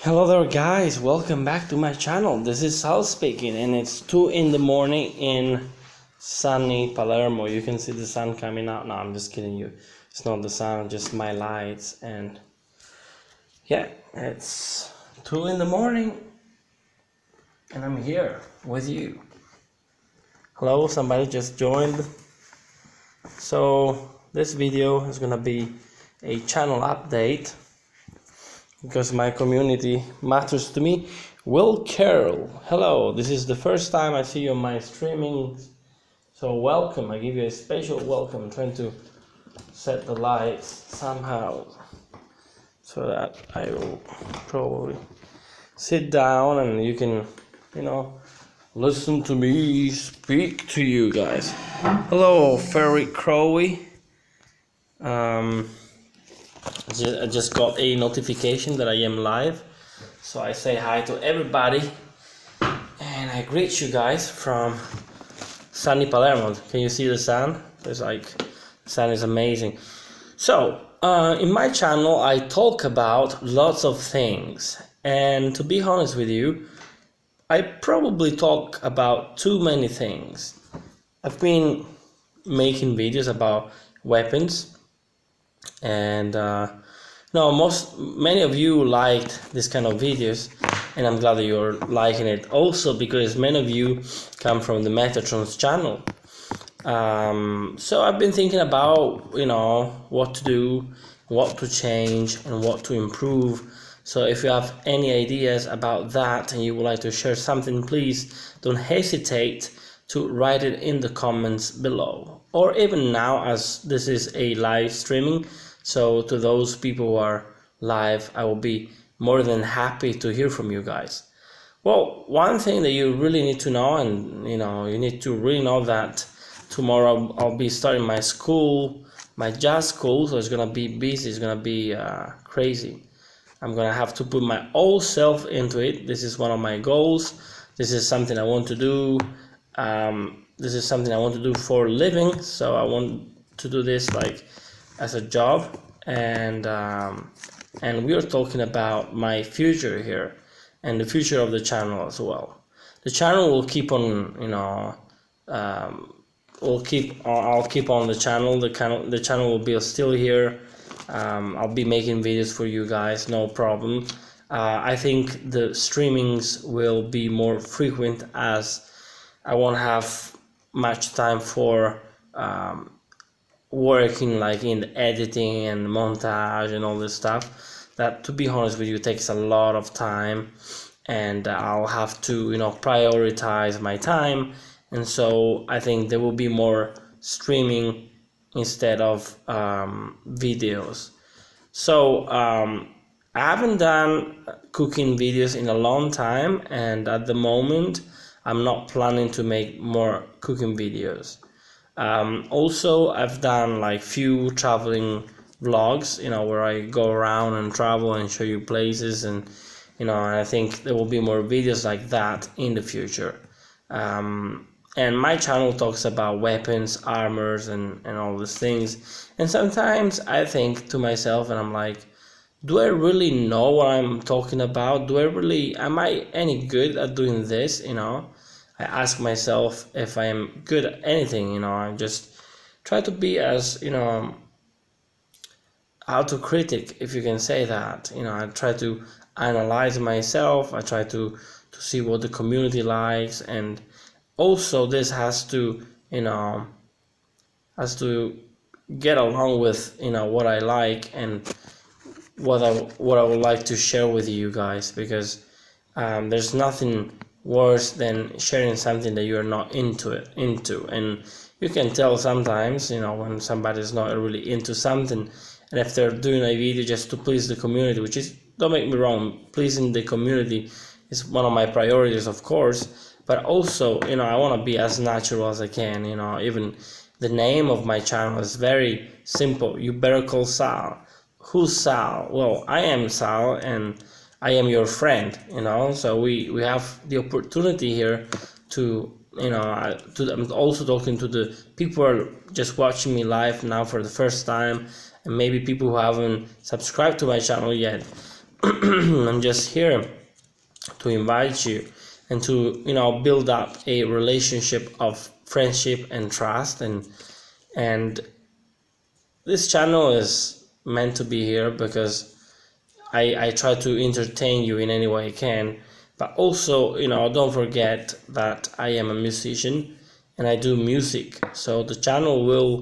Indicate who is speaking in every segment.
Speaker 1: Hello there guys, welcome back to my channel. This is Sal speaking and it's 2 in the morning in sunny Palermo. You can see the sun coming out. No, I'm just kidding you. It's not the sun, just my lights. And yeah, it's 2 in the morning and I'm here with you. Hello, somebody just joined. So this video is gonna be a channel update because my community matters to me. Will Carroll, hello, this is the first time I see you on my streaming, so welcome. I give you a special welcome. I'm trying to set the lights somehow so that I will probably sit down and you can, listen to me speak to you guys. Hello, Fairy Crowy. I just got a notification that I am live, so I say hi to everybody and I greet you guys from sunny Palermo. Can you see the sun? It's like the sun is amazing. So in my channel I talk about lots of things, and to be honest with you, I probably talk about too many things. I've been making videos about weapons, and many of you liked this kind of videos, and I'm glad that you're liking it also because many of you come from the Patron's channel. So I've been thinking about what to do, what to change, and what to improve. So if you have any ideas about that and you would like to share something, please don't hesitate to write it in the comments below, or even now, as this is a live streaming. So to those people who are live, I will be more than happy to hear from you guys. Well, one thing that you really need to know, and you need to really know that tomorrow I'll be starting my school, my jazz school, so it's gonna be busy, it's gonna be crazy. I'm gonna have to put my whole self into it. This is one of my goals. This is something I want to do. This is something I want to do for a living, so I want to do this like as a job, and we are talking about my future here and the future of the channel as well. The channel will keep on, I'll keep on the channel. The channel will be still here. I'll be making videos for you guys, no problem. I think the streamings will be more frequent as I won't have much time for working like in the editing and montage and all this stuff. That, to be honest with you, takes a lot of time, and I'll have to prioritize my time, and so I think there will be more streaming instead of videos. So I haven't done cooking videos in a long time, and at the moment I'm not planning to make more cooking videos. Also, I've done like few traveling vlogs, where I go around and travel and show you places, and and I think there will be more videos like that in the future. And my channel talks about weapons, armors, and all these things. And sometimes I think to myself, and I'm like, do I really know what I'm talking about? Am I any good at doing this? I ask myself if I am good at anything. I just try to be as, autocritic, if you can say that. I try to analyze myself. I try to see what the community likes, and also this has to, get along with, what I like and what I would like to share with you guys, because there's nothing worse than sharing something that you're not into, and you can tell sometimes when somebody's not really into something, and if they're doing a video just to please the community, which is, don't make me wrong, pleasing the community is one of my priorities, of course, but also I want to be as natural as I can. Even the name of my channel is very simple. You better call Sal. Who's Sal? Well, I am Sal, and I am your friend, so we have the opportunity here to, I'm also talking to the people who are just watching me live now for the first time, and maybe people who haven't subscribed to my channel yet. I'm just here to invite you and to, build up a relationship of friendship and trust. And this channel is meant to be here because I try to entertain you in any way I can, but also, don't forget that I am a musician and I do music. So the channel will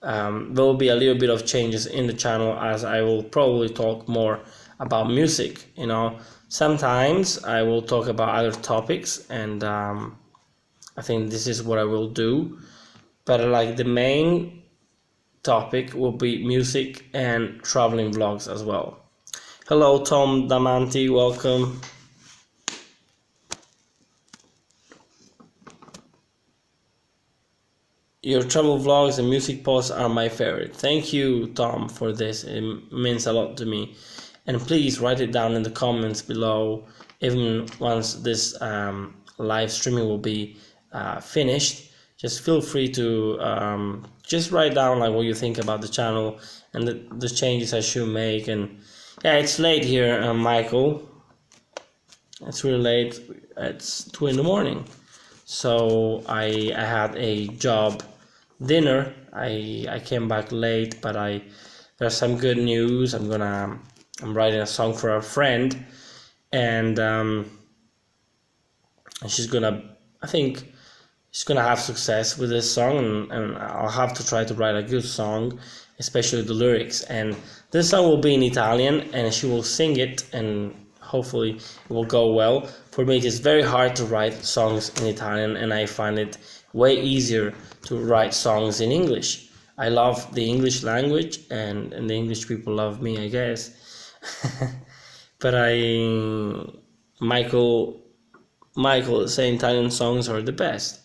Speaker 1: be a little bit of changes in the channel, as I will probably talk more about music. Sometimes I will talk about other topics, and I think this is what I will do. But like the main topic will be music and traveling vlogs as well. Hello, Tom Damanti, welcome. Your travel vlogs and music posts are my favorite. Thank you, Tom, for this. It means a lot to me. And please write it down in the comments below, even once this live streaming will be finished. Just feel free to just write down like what you think about the channel and the changes I should make. And yeah, it's late here, Michael. It's really late. It's 2 in the morning. So I had a job dinner. I came back late, but there's some good news. I'm writing a song for a friend, and she's gonna, I think she's gonna have success with this song, and I'll have to try to write a good song, especially the lyrics. And this song will be in Italian, and she will sing it, and hopefully it will go well. For me, it is very hard to write songs in Italian, and I find it way easier to write songs in English. I love the English language, and the English people love me, I guess. But Michael is saying Italian songs are the best.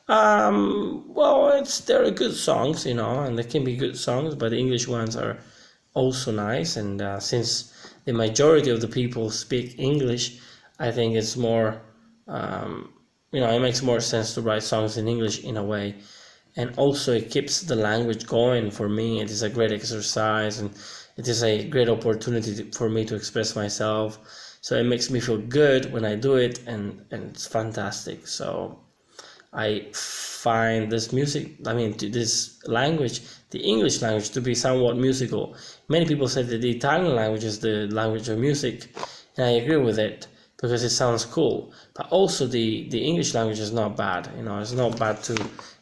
Speaker 1: Well, they're good songs, and they can be good songs, but the English ones are also nice. And since the majority of the people speak English, I think it's more, it makes more sense to write songs in English in a way. And also it keeps the language going for me. It is a great exercise, and it is a great opportunity for me to express myself. So it makes me feel good when I do it, and it's fantastic. So I find this language, the English language, to be somewhat musical. Many people say that the Italian language is the language of music, and I agree with it because it sounds cool. But also the English language is not bad.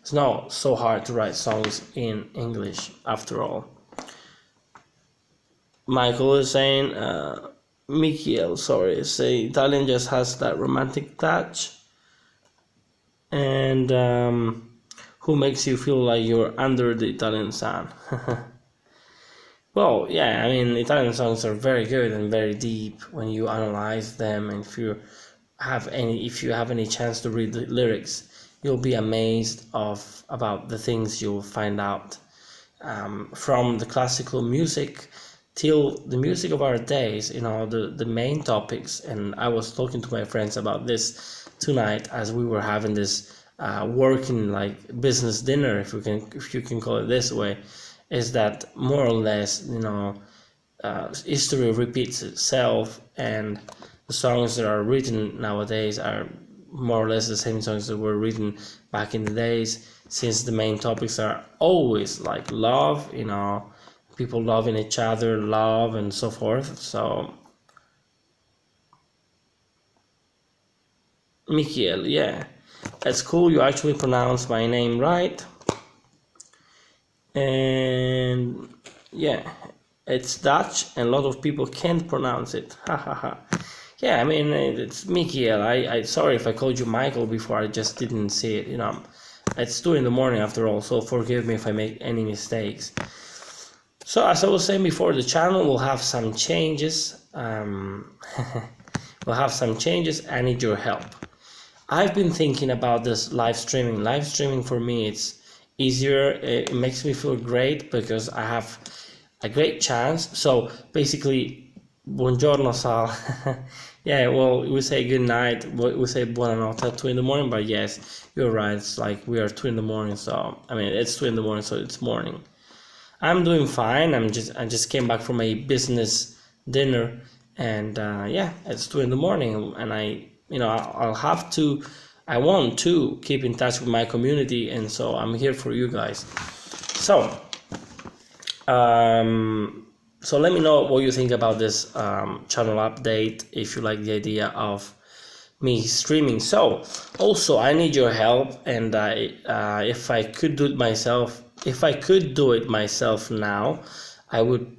Speaker 1: It's not so hard to write songs in English after all. Michael is saying, Michiel, sorry, say Italian just has that romantic touch. And who makes you feel like you're under the Italian sun? Well, yeah, Italian songs are very good and very deep when you analyze them, and if you have any chance to read the lyrics, you'll be amazed about the things you'll find out, from the classical music till the music of our days, the main topics. And I was talking to my friends about this tonight as we were having this working like business dinner, if you can call it this way. Is that more or less, history repeats itself, and the songs that are written nowadays are more or less the same songs that were written back in the days, since the main topics are always like love, people loving each other, love, and so forth. So Michiel, yeah, that's cool. You actually pronounced my name right. And yeah, it's Dutch, and a lot of people can't pronounce it. Yeah, it's Michiel. I sorry if I called you Michael before. I just didn't see it. It's 2 in the morning after all, so forgive me if I make any mistakes. So as I was saying before, the channel will have some changes. We'll have some changes. I need your help. I've been thinking about this live streaming. Live streaming for me, it's easier. It makes me feel great because I have a great chance. So basically, buongiorno Sal. Yeah, well, we say good night. We say buonanotte at 2 in the morning. But yes, you're right. It's like we are 2 in the morning. So it's 2 in the morning, so it's morning. I'm doing fine. I just came back from a business dinner, and yeah, it's 2 in the morning, and I want to keep in touch with my community, and so I'm here for you guys. So so let me know what you think about this channel update, if you like the idea of me streaming. So also, I need your help, and if I could do it myself now, I would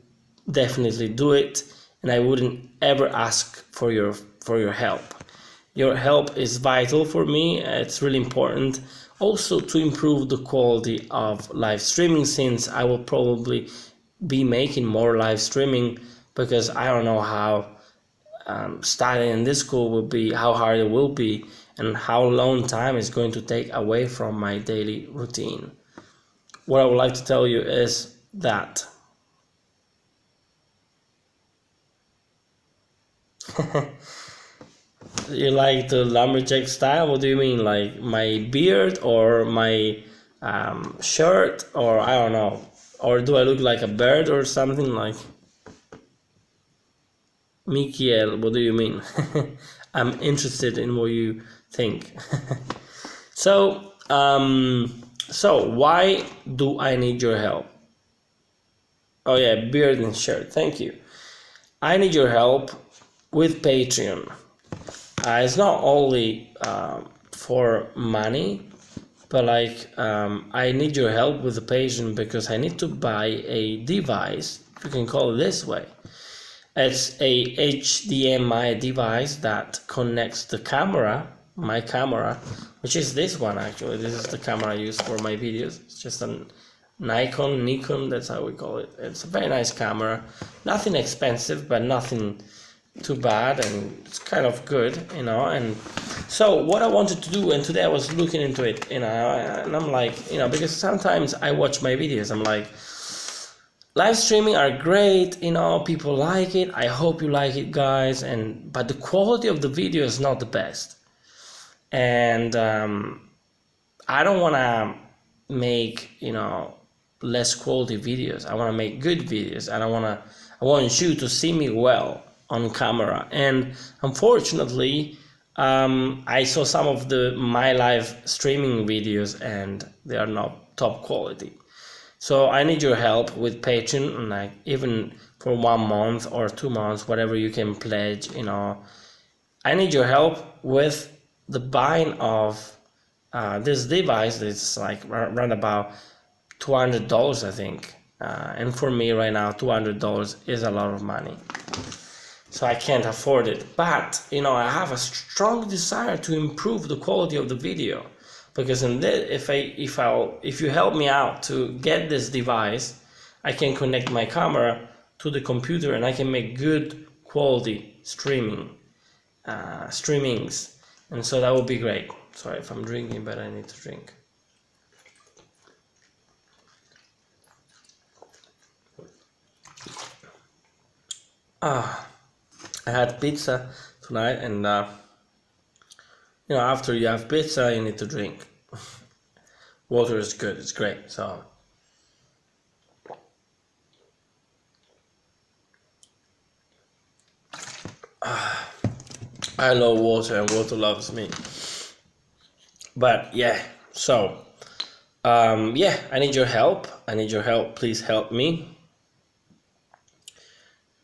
Speaker 1: definitely do it, and I wouldn't ever ask for your help. Your help is vital for me. It's really important also to improve the quality of live streaming, since I will probably be making more live streaming, because I don't know how starting in this school will be, how hard it will be, and how long time it's going to take away from my daily routine. What I would like to tell you is that you like the lumberjack style? What do you mean, like my beard or my shirt, or I don't know, or do I look like a bird or something? Like, Mikiel, what do you mean? I'm interested in what you think. So why do I need your help? Oh yeah, beard and shirt, thank you. I need your help with Patreon. It's not only for money, but like I need your help with the Patreon because I need to buy a device, if you can call it this way. It's a HDMI device that connects the camera, my camera, which is this one actually. This is the camera I use for my videos. It's just a Nikon, that's how we call it. It's a very nice camera. Nothing expensive, but nothing too bad, and it's kind of good, and so what I wanted to do, and today I was looking into it, and I'm like, because sometimes I watch my videos, I'm like, live streaming are great, people like it, I hope you like it, guys, but the quality of the video is not the best, and I don't want to make less quality videos. I want to make good videos, and I want you to see me well on camera. And unfortunately, I saw some of my live streaming videos, and they are not top quality. So I need your help with Patreon, like even for 1 month or 2 months, whatever you can pledge. I need your help with the buying of this device. That's like around about $200, I think. And for me right now, $200 is a lot of money. So I can't afford it. But, I have a strong desire to improve the quality of the video. Because if you help me out to get this device, I can connect my camera to the computer, and I can make good quality streamings. And so that would be great. Sorry if I'm drinking, but I need to drink. I had pizza tonight, and after you have pizza, you need to drink. Water is good; it's great. So I love water, and water loves me. But yeah, so I need your help. Please help me.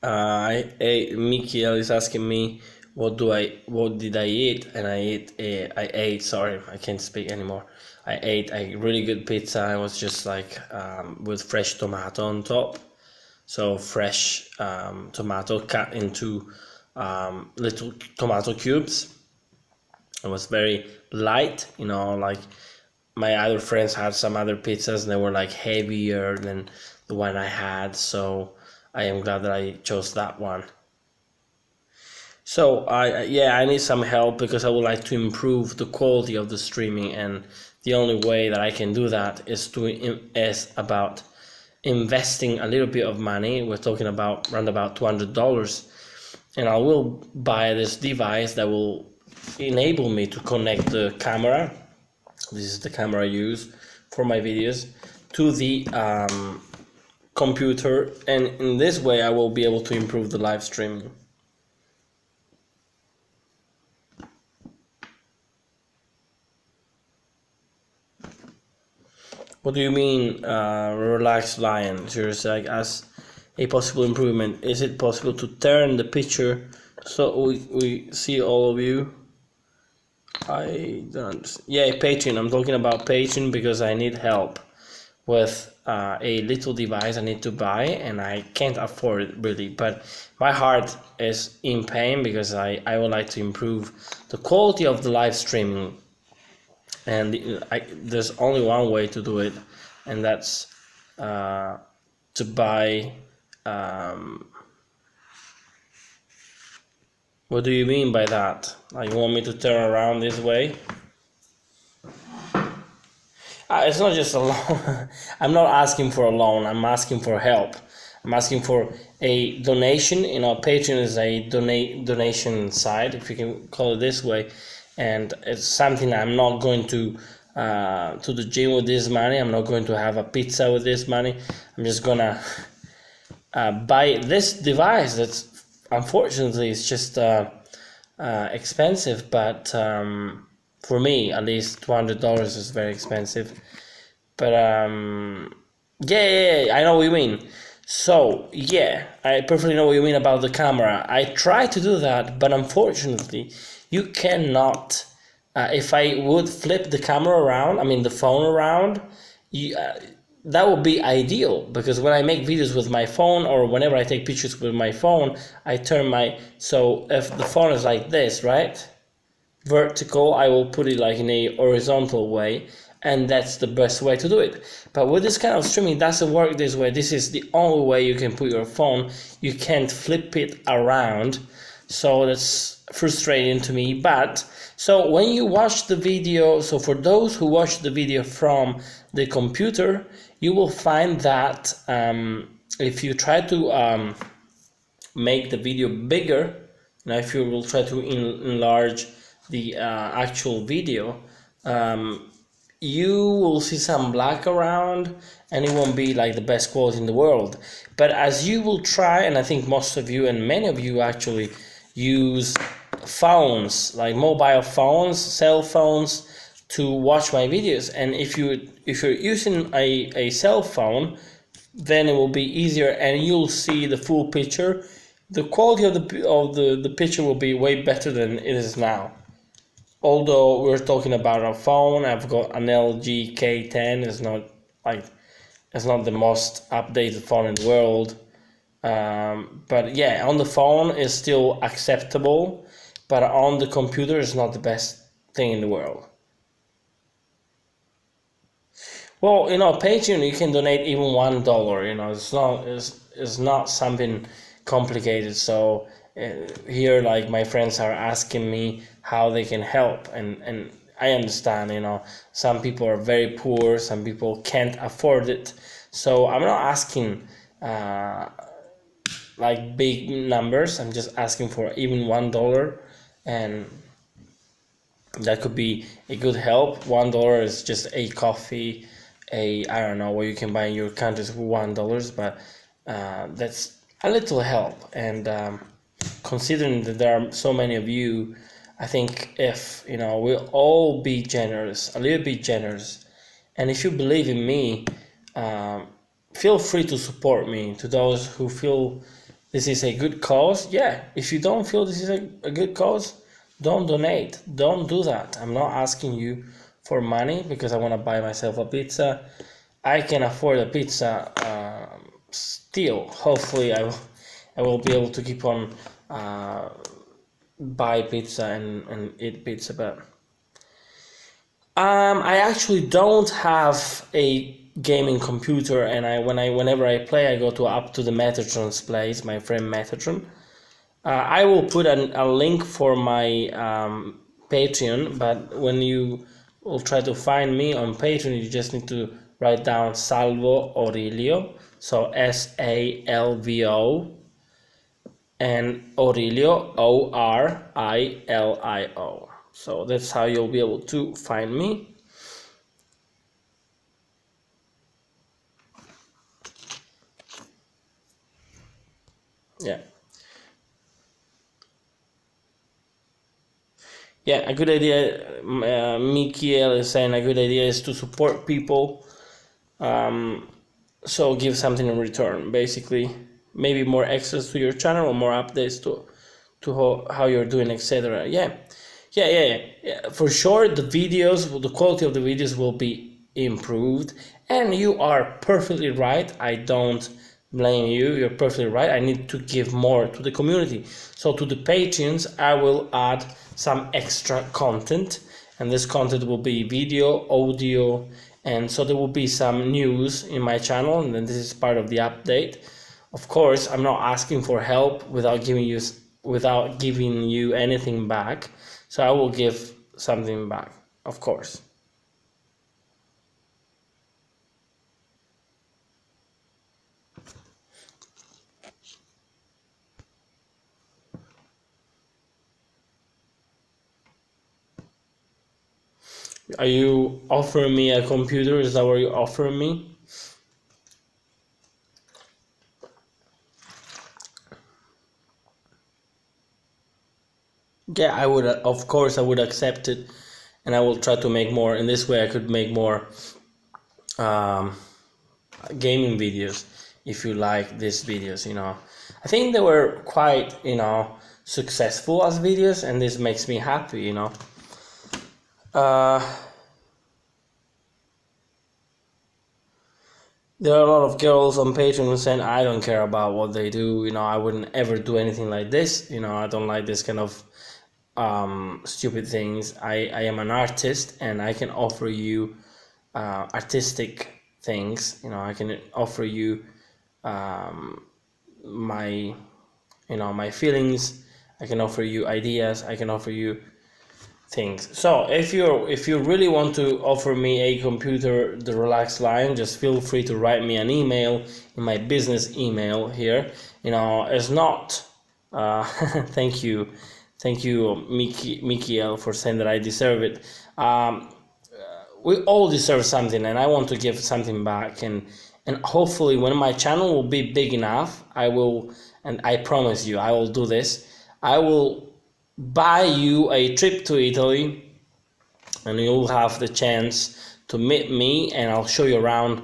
Speaker 1: Mikiel is asking me what did I eat, and I ate, sorry, I can't speak anymore. I ate a really good pizza. It was just like with fresh tomato on top. So fresh tomato cut into little tomato cubes. It was very light, like my other friends had some other pizzas, and they were like heavier than the one I had, so I am glad that I chose that one. So I need some help, because I would like to improve the quality of the streaming, and the only way that I can do that is about investing a little bit of money. We're talking about around about $200, and I will buy this device that will enable me to connect the camera. This is the camera I use for my videos, to the computer, and in this way I will be able to improve the live streaming. What do you mean, relaxed lion? Just like as a possible improvement. Is it possible to turn the picture so we see all of you? I don't. Yeah, Patron. I'm talking about Patron because I need help with a little device I need to buy, and I can't afford it really. But my heart is in pain because I would like to improve the quality of the live streaming, and there's only one way to do it, and that's to buy. What do you mean by that? Like, you want me to turn around this way? It's not just a loan. I'm not asking for a loan. I'm asking for help. I'm asking for a donation. You know, Patreon is a donation site, if you can call it this way, and it's something I'm not going to the gym with this money. I'm not going to have a pizza with this money. I'm just gonna buy this device. That's unfortunately it's just expensive, but for me at least $200 is very expensive. But yeah, I know what you mean. So yeah, I perfectly know what you mean about the camera. I try to do that, but unfortunately you cannot. If I would flip the camera around, I mean the phone around, that would be ideal, because when I make videos with my phone, or whenever I take pictures with my phone, I turn my, so if the phone is like this, right, vertical, I will put it like in a horizontal way, and that's the best way to do it. But with this kind of streaming, it doesn't work this way. This is the only way you can put your phone. You can't flip it around, so that's frustrating to me. But so when you watch the video, so for those who watch the video from the computer, you will find that if you try to make the video bigger, now if you will try to enlarge the actual video, you will see some black around, and it won't be like the best quality in the world. But as you will try, and I think most of you and many of you actually use phones, like mobile phones, cell phones, to watch my videos, and if you're using a cell phone, then it will be easier, and you'll see the full picture. The quality of the picture will be way better than it is now. Although we're talking about a phone, I've got an LG K10. It's not the most updated phone in the world, but yeah, on the phone it's still acceptable, but on the computer it's not the best thing in the world. Well, you know, Patreon, you can donate even $1. You know, it's not something complicated. So here, like, my friends are asking me how they can help, and I understand. You know, some people are very poor, some people can't afford it. So I'm not asking like big numbers. I'm just asking for even $1, and that could be a good help. $1 is just a coffee, I don't know what you can buy in your countries for $1, but that's a little help. And considering that there are so many of you, I think if we'll all be generous, a little bit generous, and if you believe in me, feel free to support me. To those who feel this is a good cause, yeah. If you don't feel this is a good cause, don't donate. Don't do that. I'm not asking you for money because I want to buy myself a pizza. I can afford a pizza still. Hopefully I will be able to keep on buy pizza and eat pizza, but I actually don't have a gaming computer, and whenever I play, I go up to the Metatron's place, my friend Metatron. I will put a link for my Patreon, but when you will try to find me on Patreon, you just need to write down Salvo Aurelio, so SALVO, and Aurelio, ORILIO. So that's how you'll be able to find me. Yeah. Yeah, a good idea, Mikiel is saying a good idea is to support people So give something in return, basically. Maybe more access to your channel or more updates to how you're doing, etc. Yeah, for sure the quality of the videos will be improved, and you are perfectly right. I don't blame you. You're perfectly right. I need to give more to the community. So to the patrons, I will add some extra content, and this content will be video, audio, and so there will be some news in my channel, and then this is part of the update. Of course, I'm not asking for help without giving you anything back. So I will give something back, of course. Are you offering me a computer? Is that what you're offering me? Yeah, I would, of course, I would accept it, and I will try to make more. In this way, I could make more gaming videos if you like these videos. I think they were quite successful as videos, and this makes me happy. There are a lot of girls on Patreon saying I don't care about what they do. I wouldn't ever do anything like this. I don't like this kind of stupid things. I am an artist, and I can offer you artistic things. I can offer you my my feelings. I can offer you ideas. I can offer you things. So if you really want to offer me a computer, the relaxed line, just feel free to write me an email in my business email here. It's not thank you Mikiel, for saying that I deserve it. We all deserve something, and I want to give something back, and hopefully when my channel will be big enough, I will, and I promise you I will do this, I will buy you a trip to Italy, and you'll have the chance to meet me, and I'll show you around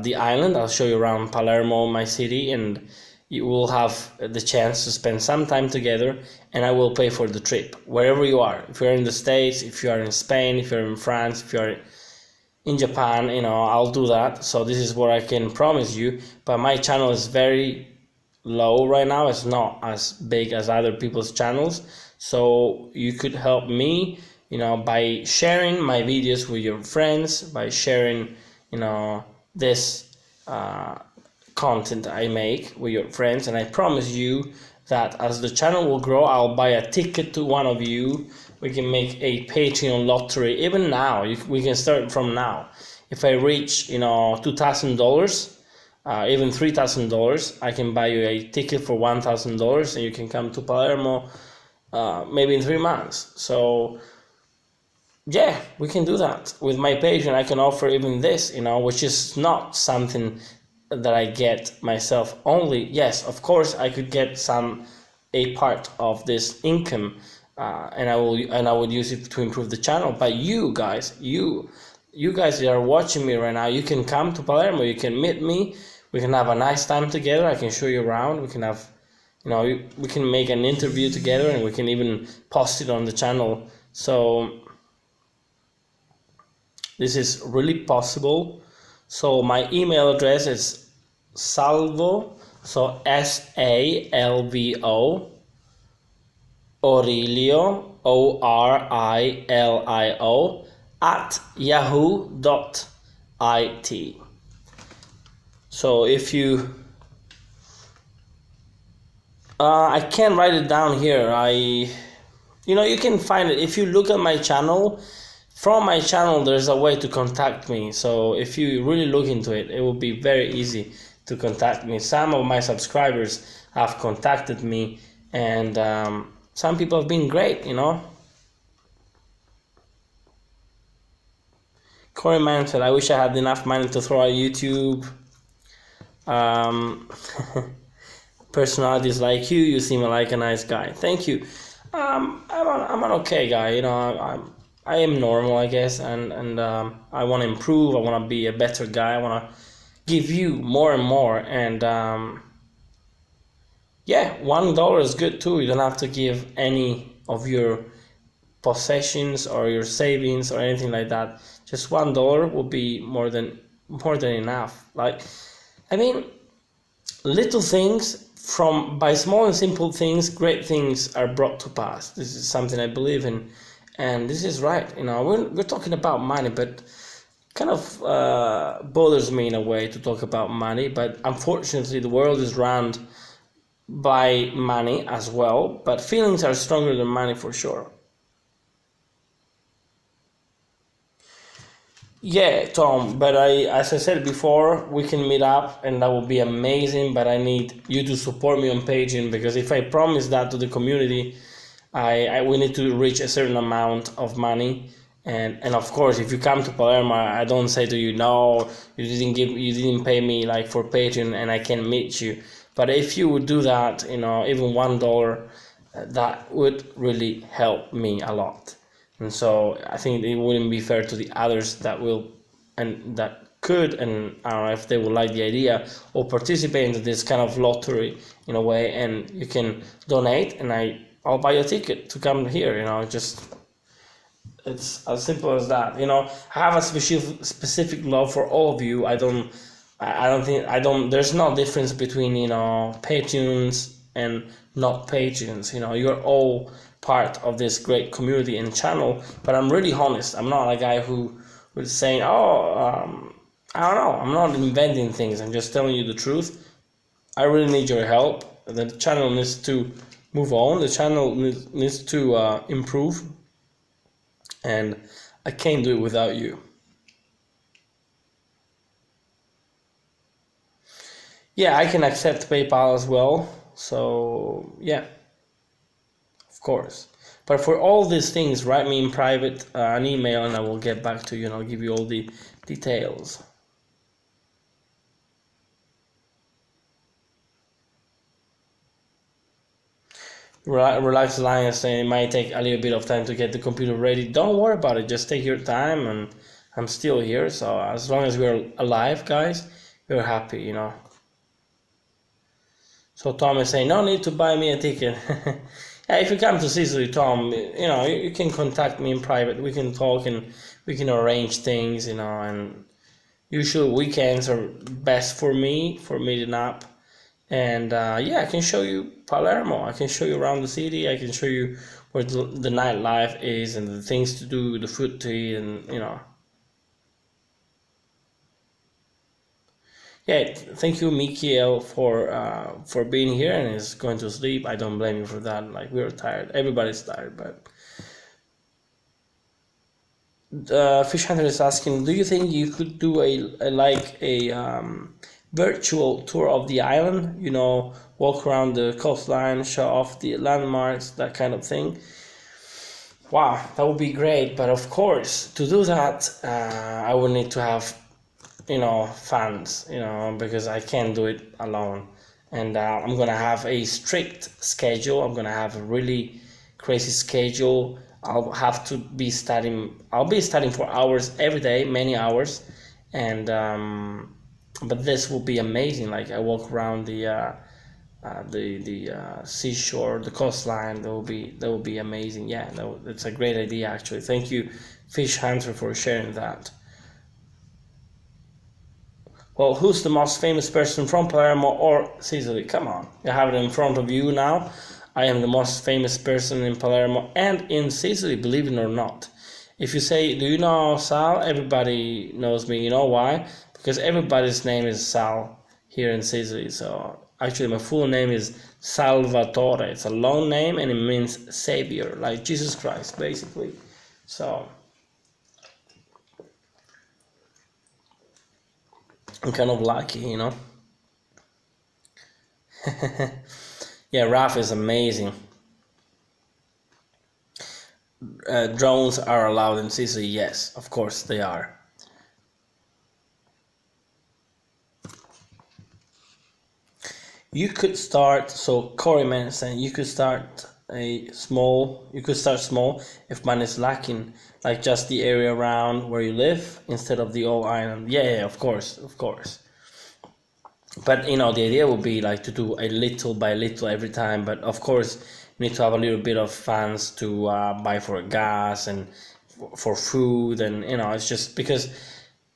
Speaker 1: the island. I'll show you around Palermo, my city, and you will have the chance to spend some time together, and I will pay for the trip wherever you are. If you're in the States, if you are in Spain, if you're in France, if you're in Japan, I'll do that. So this is what I can promise you. But my channel is very low right now. It's not as big as other people's channels. So you could help me, by sharing my videos with your friends, by sharing, this content I make with your friends, and I promise you that as the channel will grow, I'll buy a ticket to one of you. We can make a Patreon lottery. Even now, we can start from now. If I reach, $2,000, even $3,000, I can buy you a ticket for $1,000, and you can come to Palermo maybe in 3 months. So yeah, we can do that. With my Patreon, I can offer even this, which is not something that I get myself only. Yes, of course, I could get a part of this income, and I would use it to improve the channel. But you guys that are watching me right now, you can come to Palermo. You can meet me. We can have a nice time together. I can show you around. We can have, we can make an interview together, and we can even post it on the channel. So this is really possible. So my email address is salvo, so SALVO, Orilio, ORILIO, at yahoo.it. So if you I can't write it down here. You can find it if you look at my channel. From my channel, there's a way to contact me. So if you really look into it, it will be very easy to contact me. Some of my subscribers have contacted me, and some people have been great, Corey Man said, I wish I had enough money to throw at YouTube. Personalities like you seem like a nice guy. Thank you. I'm an okay guy, I am normal, I guess, and I want to improve. I want to be a better guy. I want to give you more and more. And yeah, $1 is good too. You don't have to give any of your possessions or your savings or anything like that. Just $1 will be more than enough. Like, I mean, little things from by small and simple things, great things are brought to pass. This is something I believe in, and this is right. We're talking about money, but kind of bothers me in a way to talk about money. But unfortunately, the world is run by money as well. But feelings are stronger than money for sure. Yeah, Tom, but as I said before, we can meet up and that will be amazing, but I need you to support me on Patreon because if I promise that to the community, I we need to reach a certain amount of money. And of course, if you come to Palermo, I don't say to you, no, you didn't pay me like for Patreon and I can meet you. But if you would do that, even $1, that would really help me a lot. And so I think it wouldn't be fair to the others that will and that could, and I don't know if they would like the idea or participate into this kind of lottery in a way, and you can donate and I'll buy a ticket to come here. Just it's as simple as that. I have a specific love for all of you. I don't think there's no difference between patrons and not patrons. You're all part of this great community and channel, but I'm really honest. I'm not a guy who was saying, I don't know, I'm not inventing things. I'm just telling you the truth. I really need your help. The channel needs to move on. The channel needs to improve, and I can't do it without you. Yeah, I can accept PayPal as well. So yeah, of course. But for all these things, write me in private an email, and I will get back to you, and I'll give you all the details. Relax Lion saying it might take a little bit of time to get the computer ready. Don't worry about it. Just take your time, and I'm still here. So as long as we're alive, guys, we're happy. So Tom is saying, no need to buy me a ticket. Yeah, if you come to Sicily, Tom, you can contact me in private. We can talk and we can arrange things, and usually weekends are best for meeting up. And yeah, I can show you Palermo. I can show you around the city. I can show you where the nightlife is and the things to do, the food to eat, and. Yeah, thank you, Mikiel, for being here and is going to sleep. I don't blame you for that. Like we're tired. Everybody's tired, but. Fish Hunter is asking, do you think you could do a virtual tour of the island? Walk around the coastline, show off the landmarks, that kind of thing. Wow, that would be great. But of course, to do that, I would need to have fans, because I can't do it alone. And I'm gonna have a strict schedule. I'm gonna have a really crazy schedule. I'll be studying for hours every day, many hours, and but this will be amazing. Like I walk around the seashore, the coastline. That will be amazing. Yeah, that's a great idea actually. Thank you, Fish Hunter, for sharing that. Well, who's the most famous person from Palermo or Sicily? Come on, you have it in front of you now. I am the most famous person in Palermo and in Sicily, believe it or not. If you say, do you know Sal? Everybody knows me. You know why? Because everybody's name is Sal here in Sicily. So actually my full name is Salvatore. It's a long name and it means savior, like Jesus Christ, basically. So I'm kind of lucky. Yeah, RAF is amazing. Drones are allowed in Sicily, yes, of course they are. You could start, so Corey saying you could start you could start small if money is lacking, like just the area around where you live instead of the whole island. Yeah, of course. But the idea would be like to do a little by little every time. But of course, you need to have a little bit of funds to buy for gas and for food, and it's just because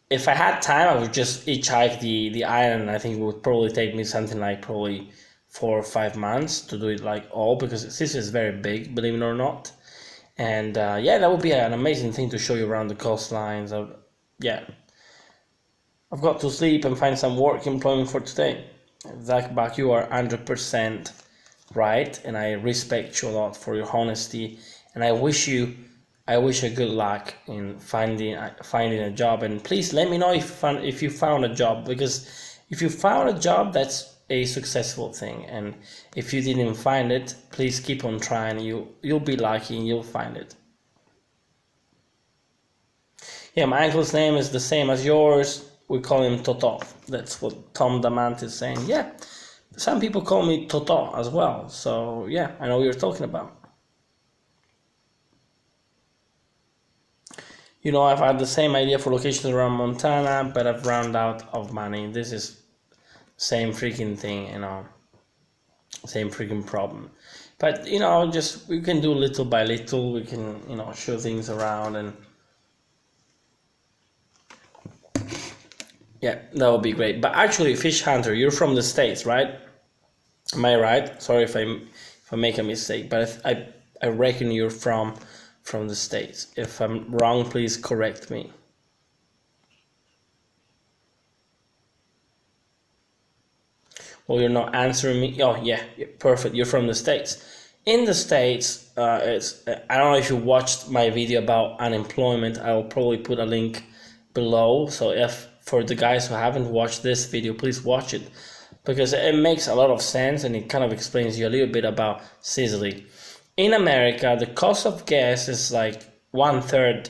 Speaker 1: if I had time, I would just hitchhike the island. I think it would probably take me something like probably 4 or 5 months to do it like all, because Sicily is very big, believe it or not. And yeah, that would be an amazing thing to show you around the coastlines. Yeah, I've got to sleep and find some work employment for today. Zach, back, you are 100% right, and I respect you a lot for your honesty. And I wish you good luck in finding a job. And please let me know if you found a job, because if you found a job, that's a successful thing. And if you didn't find it, please keep on trying. You'll be lucky and you'll find it. Yeah, my uncle's name is the same as yours. We call him Toto. That's what Tom Damant is saying. Yeah, some people call me Toto as well. So yeah, I know what you're talking about. I've had the same idea for locations around Montana, but I've run out of money. This is same freaking thing, same freaking problem. But just we can do little by little. We can show things around, and yeah, that would be great. But actually, Fish Hunter, you're from the States, right? Am I right? Sorry if I make a mistake, but I reckon you're from the States. If I'm wrong, please correct me. Well, you're not answering me. Oh yeah, perfect. You're from the States. In the States, I don't know if you watched my video about unemployment. I'll probably put a link below. So if for the guys who haven't watched this video, please watch it, because it makes a lot of sense and it kind of explains you a little bit about Sicily. In America, the cost of gas is like 1/3.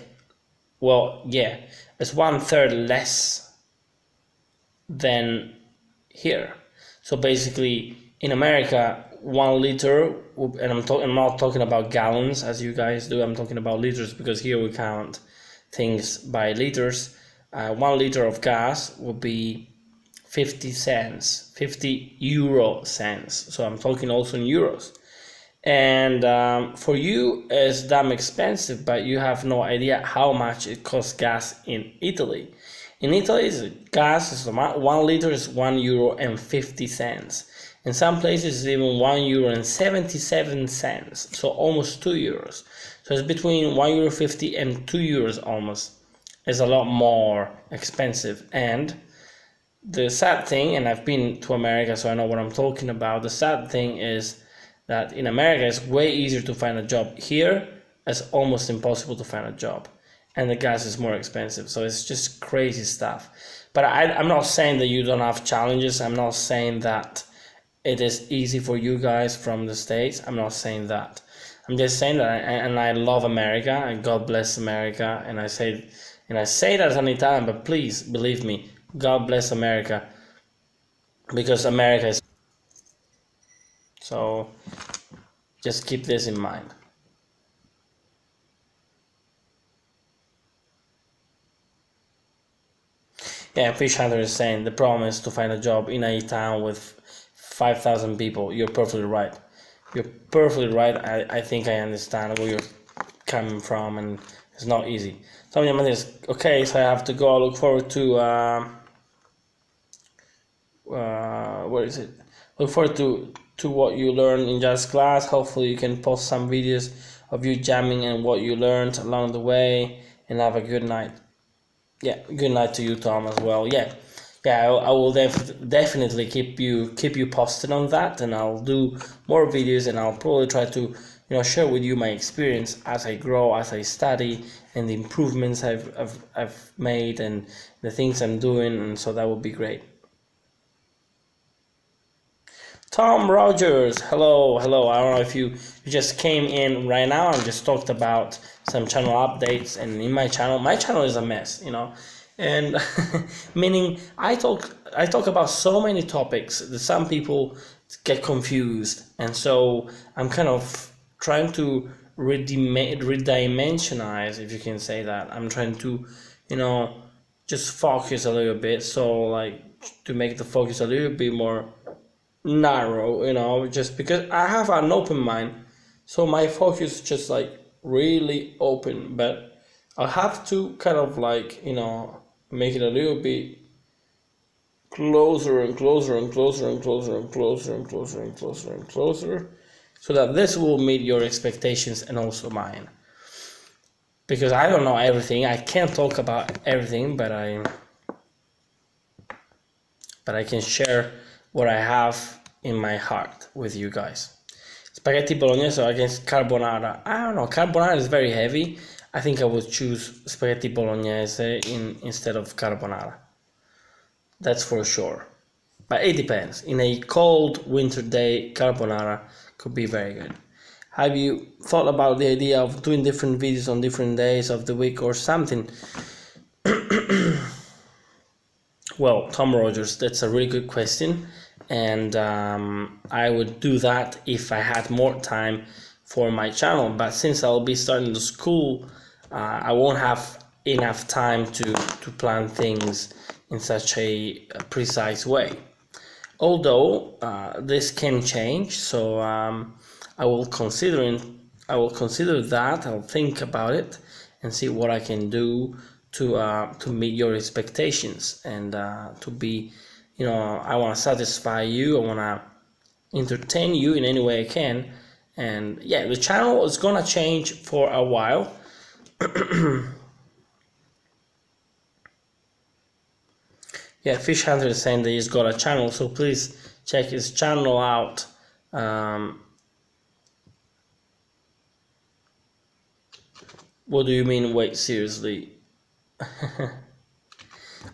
Speaker 1: Well, yeah, it's 1/3 less than here. So basically, in America, 1 liter, and I'm not talking about gallons as you guys do. I'm talking about liters, because here we count things by liters. 1 liter of gas would be 50 cents, 50 euro cents. So I'm talking also in euros. And for you, it's damn expensive, but you have no idea how much it costs gas in Italy. In Italy, gas is 1 liter is €1.50. In some places, it's even €1.77, so almost €2. So it's between €1.50 and €2 almost. It's a lot more expensive. And the sad thing, and I've been to America, so I know what I'm talking about. The sad thing is that in America, it's way easier to find a job. Here, it's almost impossible to find a job, and the gas is more expensive. So it's just crazy stuff. But I'm not saying that you don't have challenges. I'm not saying that it is easy for you guys from the States. I'm not saying that. I'm just saying that, and I love America, and God bless America. And I say that as an Italian, but please believe me, God bless America, because America is. So just keep this in mind. Yeah, Fish Hunter is saying the problem is to find a job in a town with 5,000 people. You're perfectly right. You're perfectly right. I think I understand where you're coming from, and it's not easy. Somebody is okay, so I have to go. I look forward to where is it? Look forward to what you learned in jazz class. Hopefully you can post some videos of you jamming and what you learned along the way, and have a good night. Yeah, good night to you, Tom, as well. Yeah, I will definitely keep you posted on that, and I'll do more videos, and I'll probably try to share with you my experience as I grow, as I study, and the improvements I've made, and the things I'm doing, and so that would be great. Tom Rogers, hello. I don't know if you just came in right now and just talked about some channel updates. And in my channel is a mess, and meaning I talk about so many topics that some people get confused, and so I'm kind of trying to redimensionize, if you can say that. I'm trying to, just focus a little bit. So like to make the focus a little bit more narrow, just because I have an open mind. So my focus is just like really open, but I have to kind of like, make it a little bit closer and closer and closer and closer and closer and closer and closer and closer, so that this will meet your expectations and also mine. Because I don't know everything, I can't talk about everything, but I can share what I have in my heart with you guys. Spaghetti bolognese against carbonara. I don't know, carbonara is very heavy. I think I would choose spaghetti bolognese instead of carbonara. That's for sure. But it depends. In a cold winter day, carbonara could be very good. Have you thought about the idea of doing different videos on different days of the week or something? Well, Tom Rogers, that's a really good question. And I would do that if I had more time for my channel. But since I'll be starting the school, I won't have enough time to plan things in such a precise way. Although this can change, so I will consider that. I'll think about it and see what I can do to meet your expectations and to be, I want to satisfy you. I want to entertain you in any way I can. And yeah, the channel is gonna change for a while. Yeah, Fish Hunter is saying that he's got a channel, so please check his channel out. What do you mean, wait, seriously?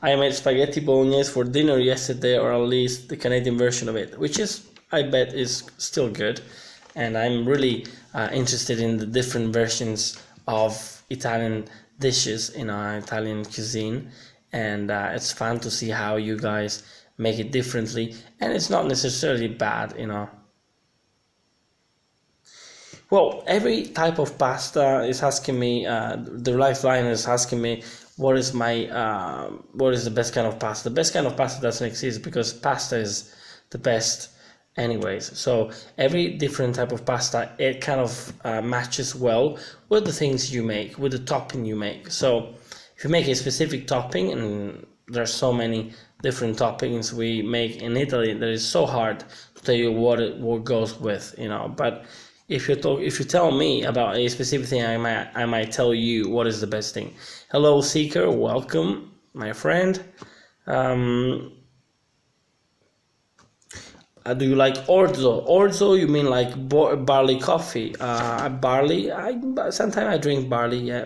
Speaker 1: I made spaghetti bolognese for dinner yesterday, or at least the Canadian version of it, which is, I bet, is still good. And I'm really interested in the different versions of Italian dishes in our Italian cuisine. And it's fun to see how you guys make it differently, and it's not necessarily bad, Well, every type of pasta is asking me, the lifeline is asking me, what is the best kind of pasta? The best kind of pasta doesn't exist, because pasta is the best anyways. So every different type of pasta, it kind of matches well with the things you make, with the topping you make. So if you make a specific topping, and there's so many different toppings we make in Italy that it's so hard to tell you what goes with, But if you tell me about a specific thing, I might tell you what is the best thing. Hello, Seeker, welcome, my friend. Do you like orzo? Orzo, you mean like barley coffee? Barley. Sometimes I drink barley. Yeah.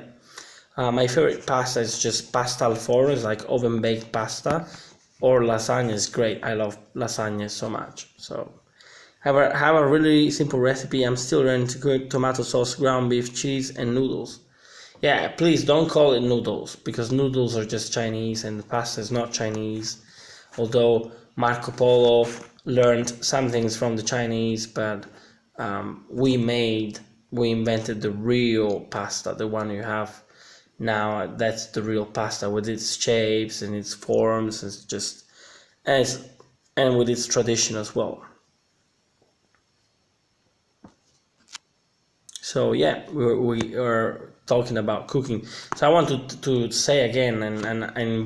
Speaker 1: My favorite pasta is just pasta al forno, it's like oven baked pasta, or lasagna is great. I love lasagna so much. So have a really simple recipe. I'm still learning to cook tomato sauce, ground beef, cheese, and noodles. Yeah, please don't call it noodles, because noodles are just Chinese and the pasta is not Chinese. Although Marco Polo learned some things from the Chinese, but we invented the real pasta, the one you have now. That's the real pasta with its shapes and its forms. It's just and with its tradition as well. So yeah, we are talking about cooking. So I want to say again, and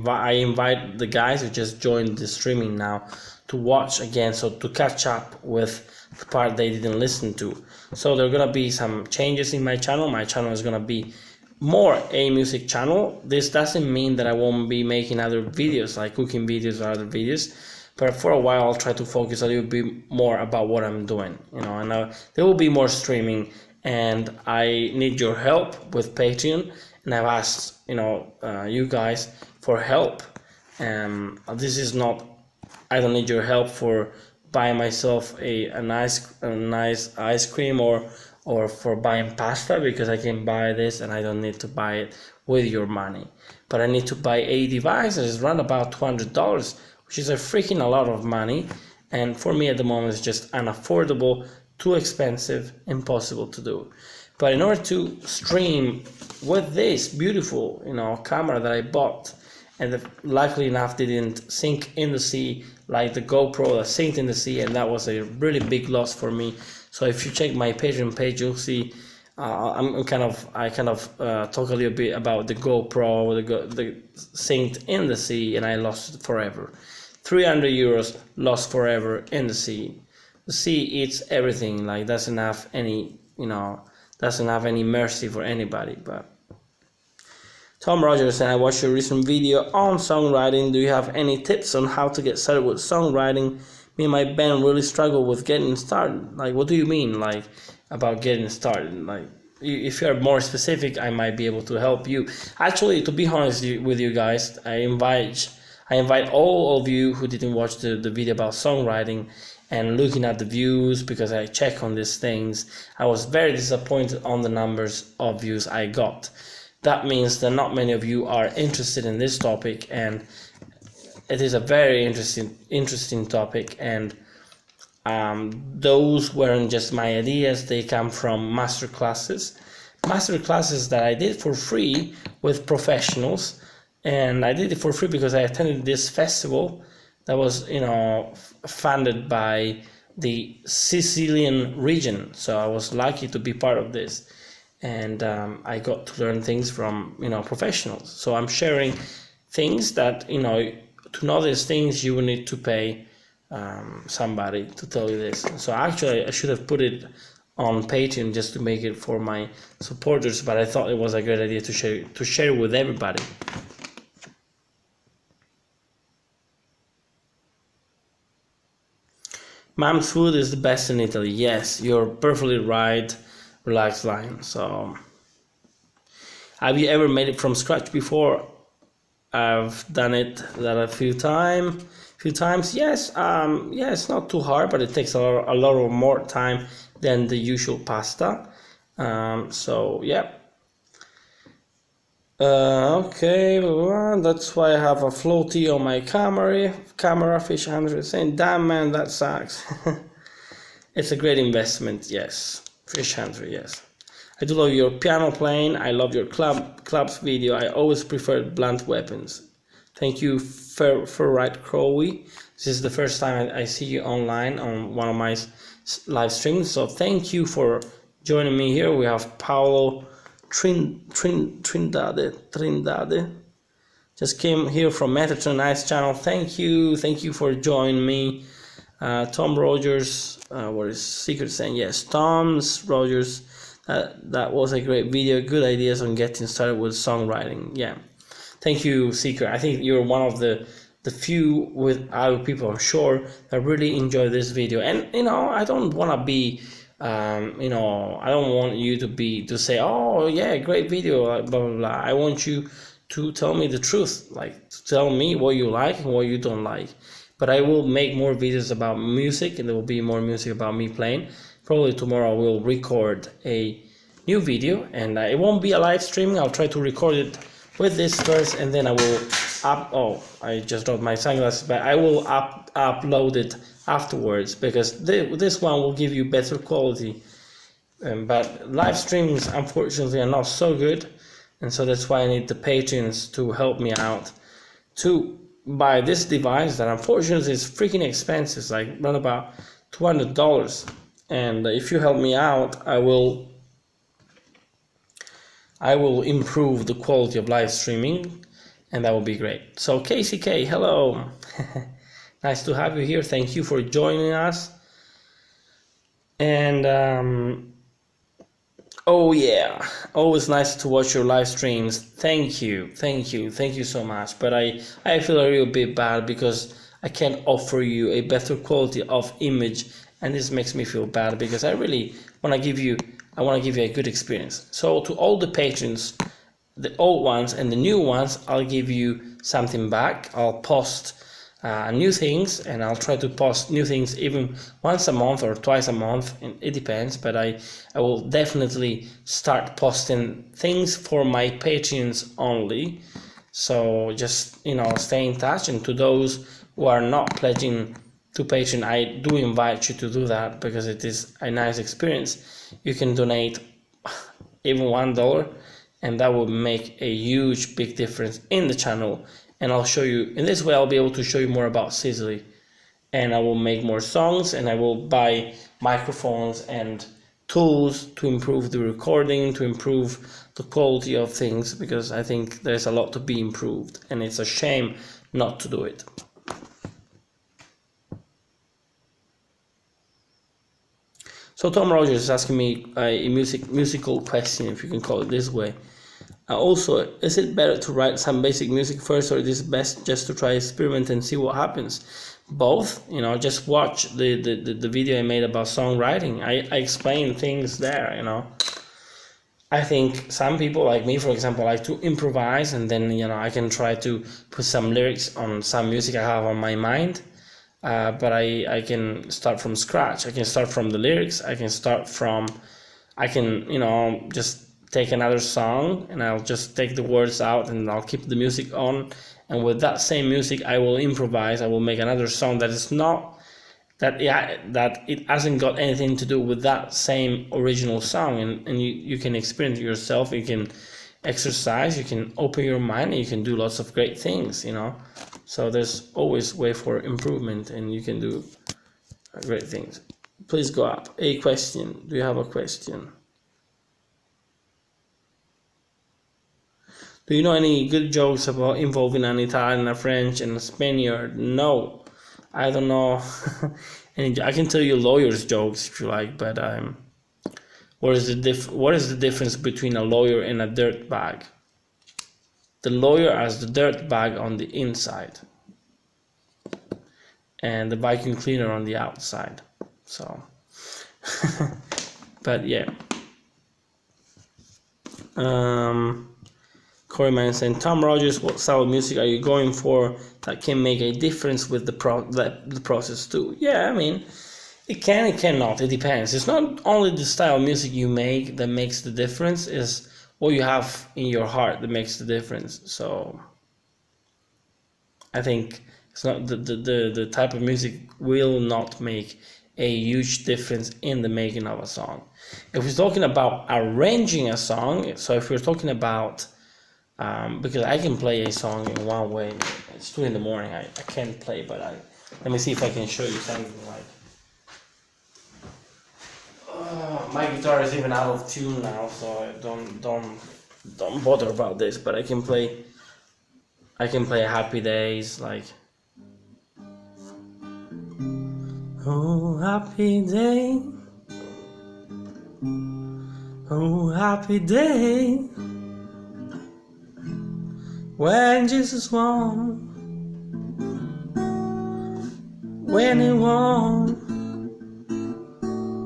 Speaker 1: I invite the guys who just joined the streaming now to watch again, so to catch up with the part they didn't listen to. So there are gonna be some changes in my channel. My channel is gonna be more a music channel. This doesn't mean that I won't be making other videos, like cooking videos or other videos, but for a while I'll try to focus a little bit more about what I'm doing, and there will be more streaming, and I need your help with Patreon, and I've asked you guys for help. This is not, I don't need your help for buying myself a nice ice cream or for buying pasta, because I can buy this and I don't need to buy it with your money. But I need to buy a device that is around about $200, which is a lot of money, and for me at the moment it's just unaffordable too expensive, impossible to do. But in order to stream with this beautiful, camera that I bought, and that luckily enough didn't sink in the sea like the GoPro that sank in the sea, and that was a really big loss for me. So if you check my Patreon page, you'll see I kind of talk a little bit about the GoPro, the sank in the sea, and I lost it forever. 300 euros lost forever in the sea. The sea eats everything. Like doesn't have any mercy for anybody. But Tom Rogers, and I watched your recent video on songwriting. Do you have any tips on how to get started with songwriting? Me and my band really struggle with getting started. Like, what do you mean, like, about getting started? Like, if you're more specific, I might be able to help you. Actually, to be honest with you guys, I invite all of you who didn't watch the video about songwriting and looking at the views, because I check on these things. I was very disappointed on the numbers of views I got. That means that not many of you are interested in this topic, and it is a very interesting topic, and those weren't just my ideas. They come from master classes that I did for free with professionals, and I did it for free because I attended this festival that was funded by the Sicilian region. So I was lucky to be part of this, and I got to learn things from professionals. So I'm sharing things that to know these things you will need to pay somebody to tell you this. So actually I should have put it on Patreon just to make it for my supporters, but I thought it was a great idea to share with everybody. Mom's food is the best in Italy. Yes, you're perfectly right. Relaxed line. So, have you ever made it from scratch before? I've done it a few times. Yes. Yeah, it's not too hard, but it takes a lot more time than the usual pasta. So yeah. Okay, that's why I have a floaty on my camera. Fish 100 saying, damn man, that sucks. It's a great investment, yes. Fish 100, yes. I do love your piano playing. I love your clubs video. I always preferred blunt weapons. Thank you, Ferrite Crowley. This is the first time I see you online on one of my live streams. So thank you for joining me here. We have Paolo Trindade. Just came here from Patron, nice channel. Thank you for joining me. Tom Rogers, what is Secret saying? Yes, Tom's Rogers. That was a great video. Good ideas on getting started with songwriting. Yeah, thank you, Seeker. I think you're one of the few with other people, I'm sure, that really enjoy this video. And I don't want to be I don't want you to say, oh yeah, great video, blah blah blah. I want you to tell me the truth, like to tell me what you like and what you don't like. But I will make more videos about music, and there will be more music about me playing. Probably tomorrow I will record a new video, and it won't be a live streaming. I'll try to record it with this first, and then I will I just dropped my sunglasses, but I will upload it afterwards, because this one will give you better quality. But live streams unfortunately are not so good, and so that's why I need the patrons to help me out to buy this device that unfortunately is freaking expensive. It's like around about $200. And if you help me out, I will improve the quality of live streaming, and that will be great. So KCK, hello. Nice to have you here. Thank you for joining us. And oh yeah, always nice to watch your live streams. Thank you so much. But I feel a little bit bad because I can't offer you a better quality of image, and this makes me feel bad because I really want to give you a good experience. So to all the patrons, the old ones and the new ones, I'll give you something back. I'll post new things, and I'll try to post new things even once a month or twice a month, and it depends, but I will definitely start posting things for my patrons only. So just stay in touch. And to those who are not pledging to Patreon, I do invite you to do that because it is a nice experience. You can donate even $1, and that will make a huge, big difference in the channel. And I'll show you, in this way, I'll be able to show you more about Sizzly, and I will make more songs, and I will buy microphones and tools to improve the recording, to improve the quality of things, because I think there's a lot to be improved, and it's a shame not to do it. So Tom Rogers is asking me a musical question, if you can call it this way. Also, is it better to write some basic music first, or is it best just to try experiment and see what happens? Both, you know. Just watch the video I made about songwriting. I explain things there, you know. I think some people like me, for example, like to improvise, and then, you know, I can try to put some lyrics on some music I have on my mind. But I can start from scratch. I can start from the lyrics. I can, you know, just take another song and I'll just take the words out and I'll keep the music on. And with that same music, I will improvise. I will make another song that is not, that it hasn't got anything to do with that same original song. And you can experience it yourself. You can exercise. You can open your mind, and you can do lots of great things, you know. So there's always way for improvement, and you can do great things. Please go up. A question. Do you have a question? Do you know any good jokes about involving an Italian, a French, and a Spaniard? No, I don't know. I can tell you lawyers' jokes if you like, but what is the difference between a lawyer and a dirt bag? The lawyer has the dirt bag on the inside and the vacuum cleaner on the outside. So, but yeah. Corey Man saying, Tom Rogers, what style of music are you going for that can make a difference with the process too? Yeah, I mean, it can, it cannot, it depends. It's not only the style of music you make that makes the difference, it's what you have in your heart that makes the difference. So I think it's not the type of music will not make a huge difference in the making of a song. If we're talking about arranging a song, so if we're talking about because I can play a song in one way. It's 2 in the morning. I can't play, but let me see if I can show you something like. My guitar is even out of tune now, so don't bother about this. But I can play Happy Days, like. Oh, happy day. Oh, happy day. When Jesus won, when He won,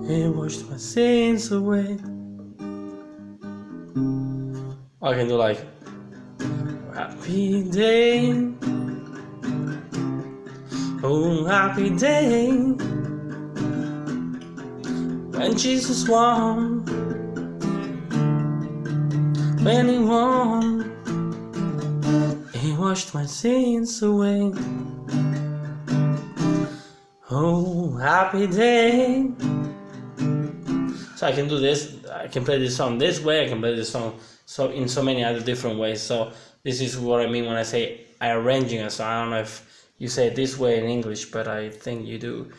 Speaker 1: He washed my sins away. I can do like happy day, oh happy day, when Jesus won, when He won. He washed my sins away. Oh, happy day. So I can do this. I can play this song this way. I can play this song so in so many other different ways. So this is what I mean when I say arranging a song. I don't know if you say it this way in English, but I think you do.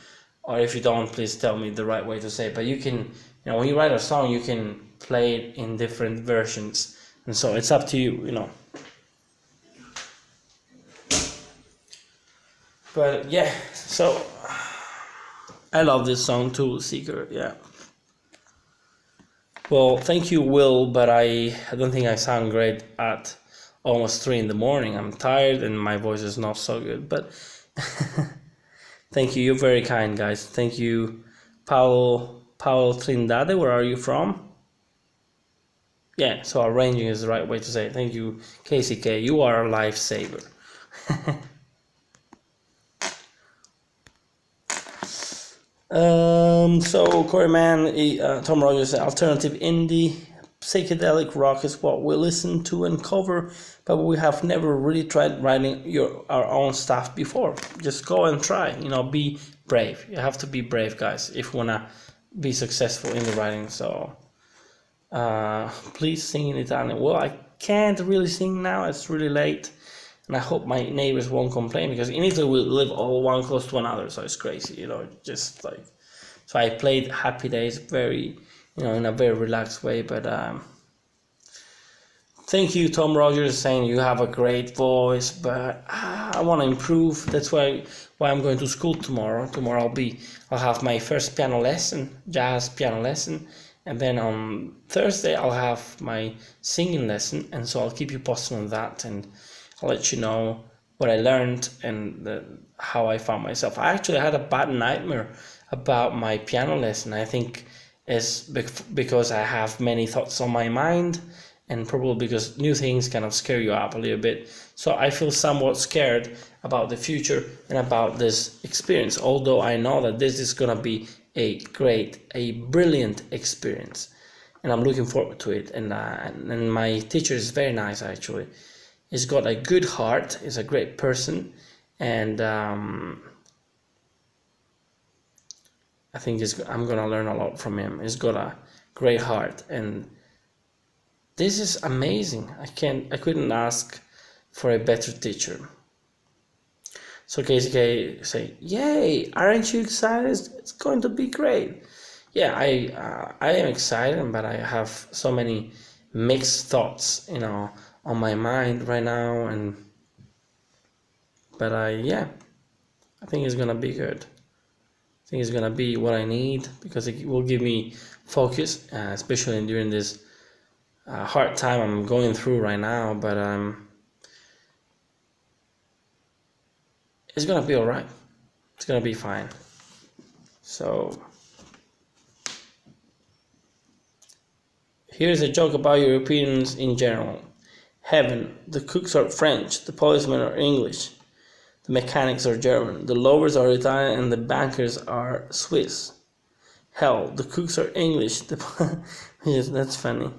Speaker 1: Or if you don't, please tell me the right way to say it. But you can, you know, when you write a song, you can play it in different versions, and so it's up to you, you know. But yeah, so I love this song too, Seeker, yeah. Well, thank you, Will, but I don't think I sound great at almost 3 in the morning. I'm tired and my voice is not so good, but thank you. You're very kind, guys. Thank you, Paulo Trindade. Where are you from? Yeah, so arranging is the right way to say it. Thank you, KCK. You are a lifesaver. So Corey Man, Tom Rogers, alternative indie, psychedelic rock is what we listen to and cover, but we have never really tried writing our own stuff before. Just go and try. Be brave. You have to be brave, guys, if you wanna be successful in the writing. So please sing in Italian. Well, I can't really sing now. It's really late, and I hope my neighbors won't complain, because in Italy we live all one close to another, so it's crazy. Just like. So I played Happy Days very, in a very relaxed way. But thank you, Tom Rogers, saying you have a great voice, but I want to improve. That's why I'm going to school tomorrow. Tomorrow I'll have my first piano lesson, jazz piano lesson, and then on Thursday I'll have my singing lesson. And so I'll keep you posted on that, and I'll let you know what I learned and how I found myself. I actually had a bad nightmare about my piano lesson. I think it's because I have many thoughts on my mind, and probably because new things kind of scare you up a little bit. So I feel somewhat scared about the future and about this experience, although I know that this is gonna be a brilliant experience, and I'm looking forward to it. And my teacher is very nice, actually. He's got a good heart, he's a great person, and I think I'm gonna learn a lot from him. He's got a great heart, and this is amazing. I couldn't ask for a better teacher. So KCK say, "Yay! Aren't you excited? It's going to be great." Yeah, I am excited, but I have so many mixed thoughts, on my mind right now, but I think it's gonna be good. I think it's gonna be what I need, because it will give me focus, especially during this hard time I'm going through right now. But it's gonna be all right. It's gonna be fine. So here's a joke about Europeans in general. Heaven: the cooks are French, the policemen are English, the mechanics are German, the lovers are Italian, and the bankers are Swiss. Hell: the cooks are English, yes, that's funny.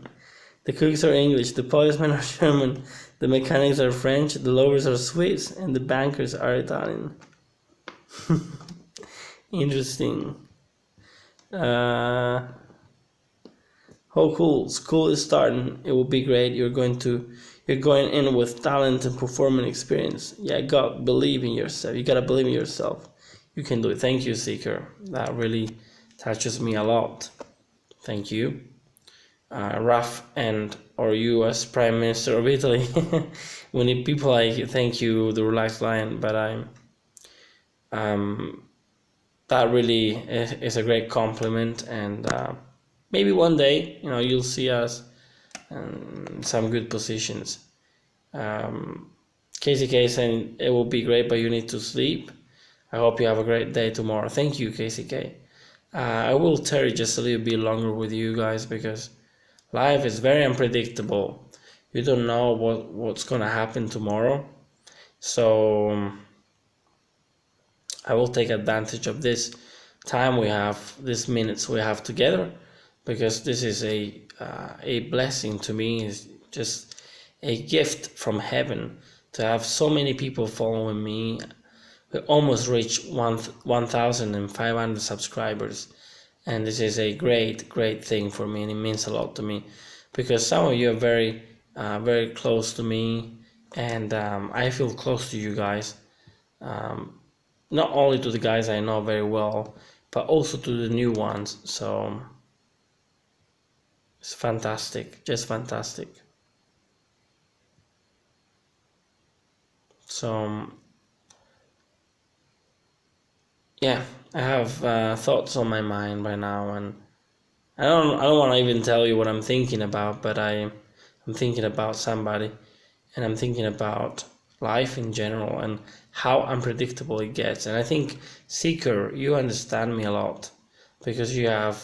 Speaker 1: The cooks are English, the policemen are German, the mechanics are French, the lovers are Swiss, and the bankers are Italian. Interesting. Oh, cool! School is starting. It will be great. You're going in with talent and performing experience. Yeah, believe in yourself. You gotta believe in yourself. You can do it. Thank you, Seeker. That really touches me a lot. Thank you, Raf, or you as Prime Minister of Italy. We need people like thank you, the Relaxed Lion. But that really is a great compliment, and maybe one day, you'll see us in some good positions. KCK saying it will be great, but you need to sleep. I hope you have a great day tomorrow. Thank you, KCK. I will tarry just a little bit longer with you guys, because life is very unpredictable. You don't know what's gonna happen tomorrow. So I will take advantage of this time we have, these minutes we have together, because this is a blessing to me. It's just a gift from heaven to have so many people following me. We almost reached 1,500 subscribers, and this is a great thing for me, and it means a lot to me, because some of you are very close to me, and I feel close to you guys, not only to the guys I know very well, but also to the new ones. So it's fantastic, just fantastic. So yeah, I have thoughts on my mind right now, and I don't want to even tell you what I'm thinking about, but I'm thinking about somebody, and I'm thinking about life in general and how unpredictable it gets. And I think, Seeker, you understand me a lot, because you had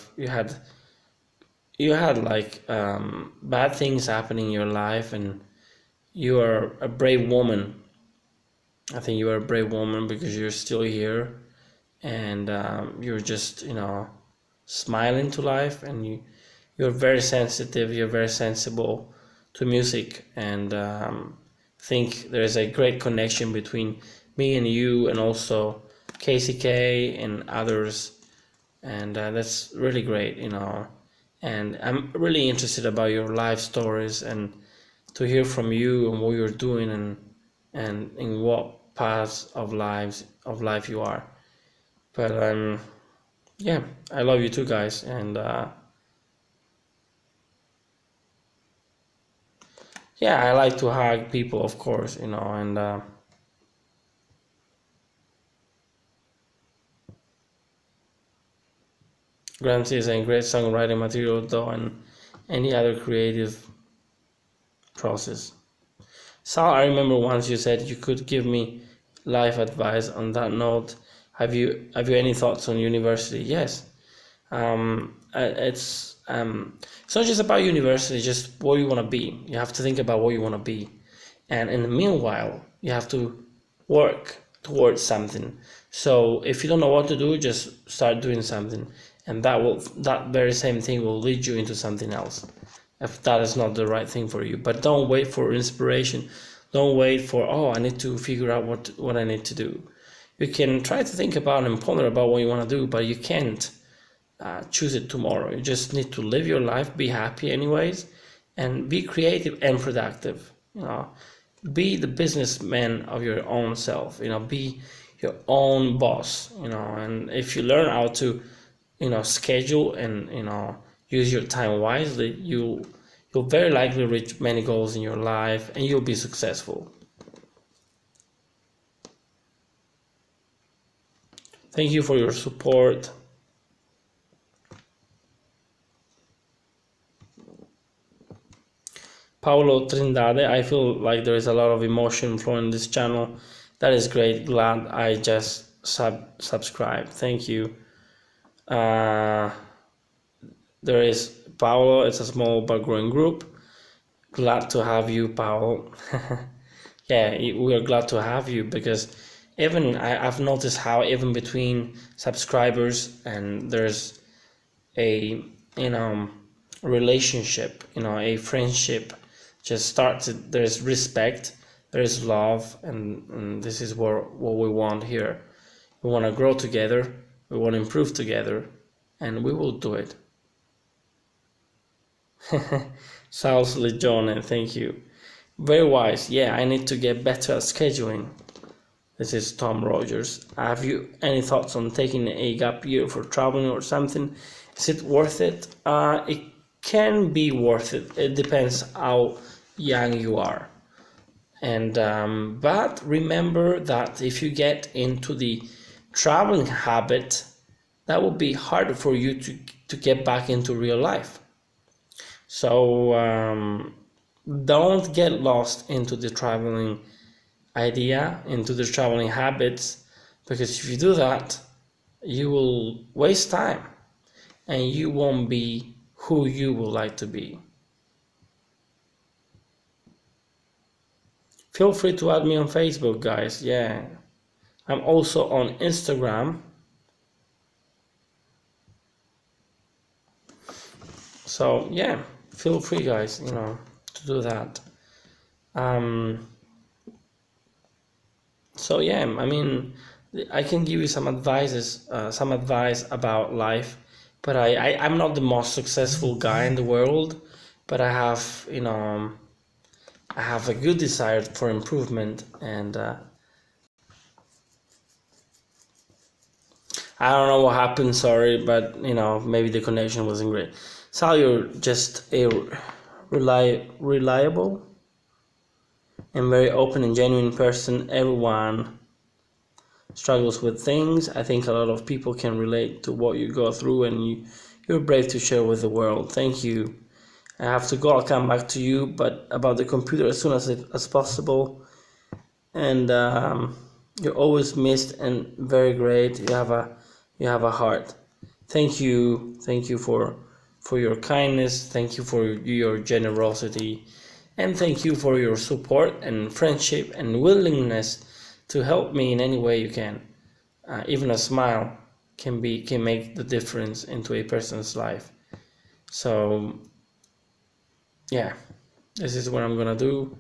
Speaker 1: like bad things happening in your life, and you are a brave woman. I think you are a brave woman because you're still here, and you're just smiling to life, and you're very sensitive, you're very sensible to music, and think there is a great connection between me and you, and also KCK and others, and that's really great, and I'm really interested about your life stories, and to hear from you and what you're doing, and in what paths of life you are. But yeah, I love you too, guys, and yeah, I like to hug people, of course, and Gramsci is a great songwriting material, though, and any other creative process. Sal, I remember once you said you could give me life advice. On that note, have you any thoughts on university? Yes. It's not just about university, just what you want to be. You have to think about what you want to be, and in the meanwhile, you have to work towards something. So if you don't know what to do, just start doing something, and that very same thing will lead you into something else, if that is not the right thing for you. But don't wait for inspiration. Don't wait for, oh, I need to figure out what I need to do. You can try to think about and ponder about what you want to do, but you can't choose it tomorrow. You just need to live your life, be happy anyways, and be creative and productive. Be the businessman of your own self. Be your own boss. And if you learn how to, schedule and use your time wisely, you'll very likely reach many goals in your life, and you'll be successful. Thank you for your support. Paulo Trindade, I feel like there is a lot of emotion flowing this channel. That is great. Glad I just subscribed. Thank you. There is Paulo. It's a small but growing group. Glad to have you, Paulo. Yeah, we are glad to have you, because even I've noticed how even between subscribers, and there's a relationship, a friendship just started. There's respect, there's love, and this is what we want here. We want to grow together, we want to improve together, and we will do it. Sal's Legione, thank you. Very wise. Yeah, I need to get better at scheduling. This is Tom Rogers. Have you any thoughts on taking a gap year for traveling or something? Is it worth it? It can be worth it. It depends how young you are. And but remember that if you get into the traveling habit, that will be harder for you to get back into real life. So don't get lost into the traveling idea, into the traveling habits, because if you do that, you will waste time and you won't be who you would like to be. Feel free to add me on Facebook, guys. Yeah, I'm also on Instagram. So yeah, feel free, guys, to do that. So yeah, I mean, I can give you some advice about life, but I'm not the most successful guy in the world, but I have a good desire for improvement, and I don't know what happened. Sorry, but maybe the connection wasn't great. Sal, you're just a reliable and very open and genuine person. Everyone struggles with things. I think a lot of people can relate to what you go through, and you're brave to share with the world. Thank you. I have to go. I'll come back to you, but about the computer as soon as possible. And you're always missed and very great. You have a heart. Thank you for your kindness. Thank you for your generosity, and thank you for your support and friendship and willingness to help me in any way you can. Even a smile can make the difference into a person's life. So yeah, this is what I'm gonna do.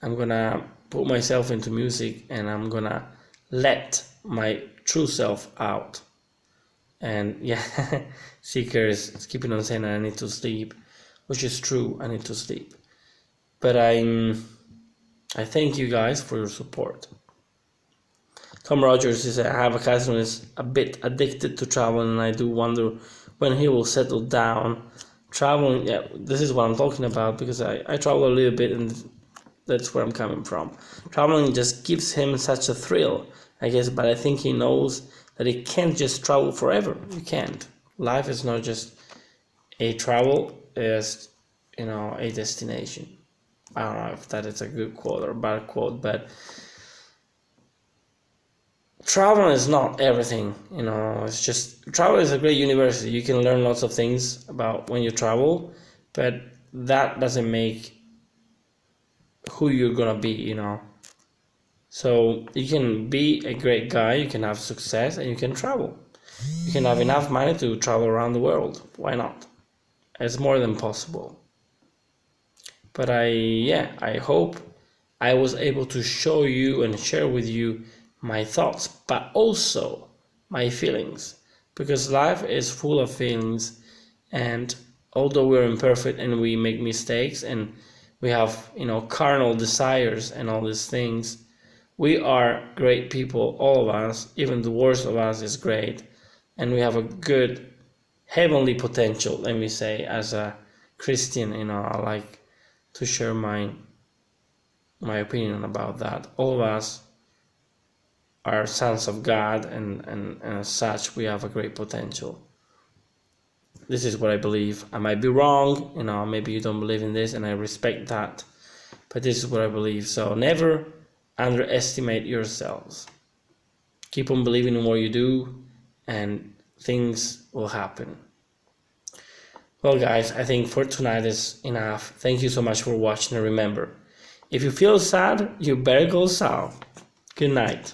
Speaker 1: I'm gonna put myself into music, and I'm gonna let my true self out. And yeah, Seekers keeping on saying I need to sleep, which is true. I need to sleep, but I thank you guys for your support. Tom Rogers says, I have a cousin who is a bit addicted to traveling, and I do wonder when he will settle down. Traveling, yeah, this is what I'm talking about, because I travel a little bit, and that's where I'm coming from. Traveling just gives him such a thrill, I guess, but I think he knows that he can't just travel forever. You can't. Life is not just a travel, it's, a destination. I don't know if that is a good quote or a bad quote, but travel is not everything. It's just, travel is a great university. You can learn lots of things about when you travel, but that doesn't make who you're gonna be. So you can be a great guy, you can have success, and you can travel. You can have enough money to travel around the world. Why not? It's more than possible. But I hope I was able to show you and share with you my thoughts, but also my feelings, because life is full of feelings, and although we're imperfect and we make mistakes and we have, carnal desires and all these things, we are great people, all of us. Even the worst of us is great, and we have a good heavenly potential, let me say. As a Christian, I like to share my opinion about that. All of us are sons of God, and as such, we have a great potential. This is what I believe. I might be wrong, maybe you don't believe in this, and I respect that, but this is what I believe. So never underestimate yourselves. Keep on believing in what you do, and things will happen. Well, guys, I think for tonight is enough. Thank you so much for watching, and remember, if you feel sad, you better go south. Good night.